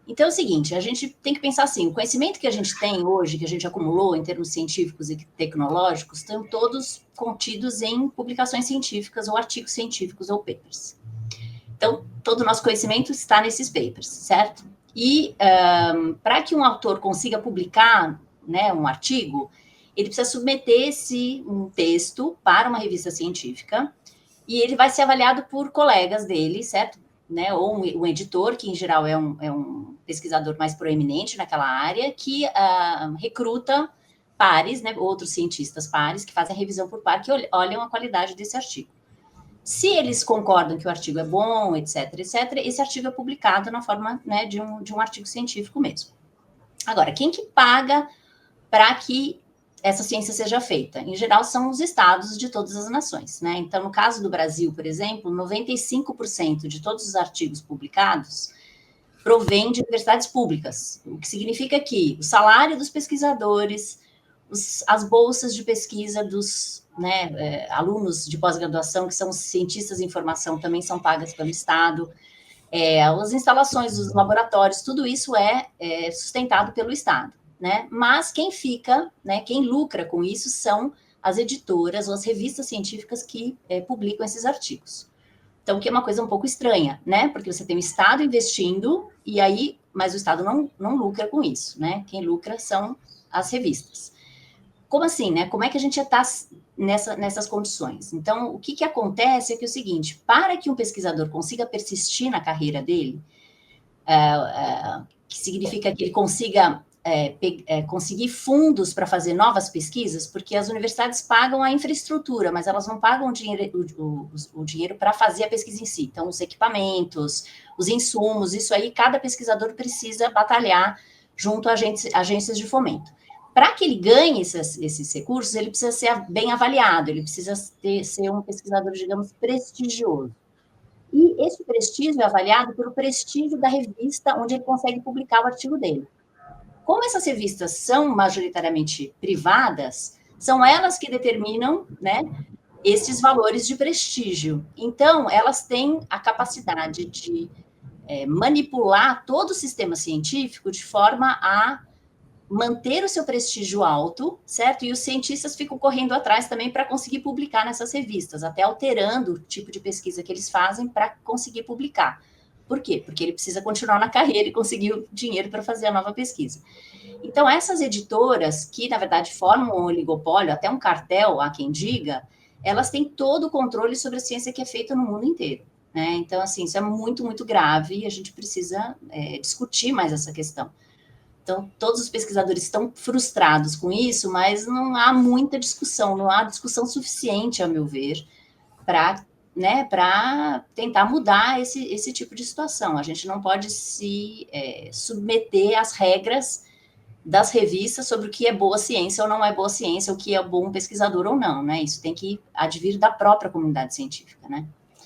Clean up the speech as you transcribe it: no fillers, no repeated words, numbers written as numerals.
Então é o seguinte, a gente tem que pensar assim, o conhecimento que a gente tem hoje, que a gente acumulou em termos científicos e tecnológicos, estão todos contidos em publicações científicas ou artigos científicos ou papers. Então, todo o nosso conhecimento está nesses papers, certo? E para que um autor consiga publicar, né, um artigo, ele precisa submeter um texto para uma revista científica e ele vai ser avaliado por colegas dele, certo? Né, ou um editor, que em geral é um pesquisador mais proeminente naquela área, que recruta pares, né, outros cientistas pares, que fazem a revisão por par, que olham a qualidade desse artigo. Se eles concordam que o artigo é bom, etc., esse artigo é publicado na forma, né, de um artigo científico mesmo. Agora, quem que paga para que essa ciência seja feita? Em geral, são os estados de todas as nações, né? Então, no caso do Brasil, por exemplo, 95% de todos os artigos publicados provém de universidades públicas, o que significa que o salário dos pesquisadores, as bolsas de pesquisa dos, né, alunos de pós-graduação, que são cientistas em formação, também são pagas pelo Estado, as instalações dos laboratórios, tudo isso é sustentado pelo Estado. Né? Mas quem fica, né, quem lucra com isso são as editoras ou as revistas científicas que publicam esses artigos. Então, que é uma coisa um pouco estranha, né? Porque você tem o Estado investindo e aí, mas o Estado não lucra com isso, né? Quem lucra são as revistas. Como assim, né? Como é que a gente está nessas condições? Então, o que acontece é que é o seguinte, para que um pesquisador consiga persistir na carreira dele, que significa que ele consiga conseguir fundos para fazer novas pesquisas, porque as universidades pagam a infraestrutura, mas elas não pagam o dinheiro para fazer a pesquisa em si. Então, os equipamentos, os insumos, isso aí cada pesquisador precisa batalhar junto a agências de fomento. Para que ele ganhe esses recursos, ele precisa ser bem avaliado, ele precisa ser um pesquisador, digamos, prestigioso. E esse prestígio é avaliado pelo prestígio da revista onde ele consegue publicar o artigo dele. Como essas revistas são majoritariamente privadas, são elas que determinam, né, esses valores de prestígio. Então, elas têm a capacidade de manipular todo o sistema científico de forma a manter o seu prestígio alto, certo? E os cientistas ficam correndo atrás também para conseguir publicar nessas revistas, até alterando o tipo de pesquisa que eles fazem para conseguir publicar. Por quê? Porque ele precisa continuar na carreira e conseguir o dinheiro para fazer a nova pesquisa. Então, essas editoras, que na verdade formam um oligopólio, até um cartel, há quem diga, elas têm todo o controle sobre a ciência que é feita no mundo inteiro. Né? Então, assim, isso é muito, muito grave e a gente precisa discutir mais essa questão. Então, todos os pesquisadores estão frustrados com isso, mas não há muita discussão, não há discussão suficiente, a meu ver, para tentar mudar esse tipo de situação. A gente não pode se submeter às regras das revistas sobre o que é boa ciência ou não é boa ciência, o que é bom pesquisador ou não, né? Isso tem que advir da própria comunidade científica, né?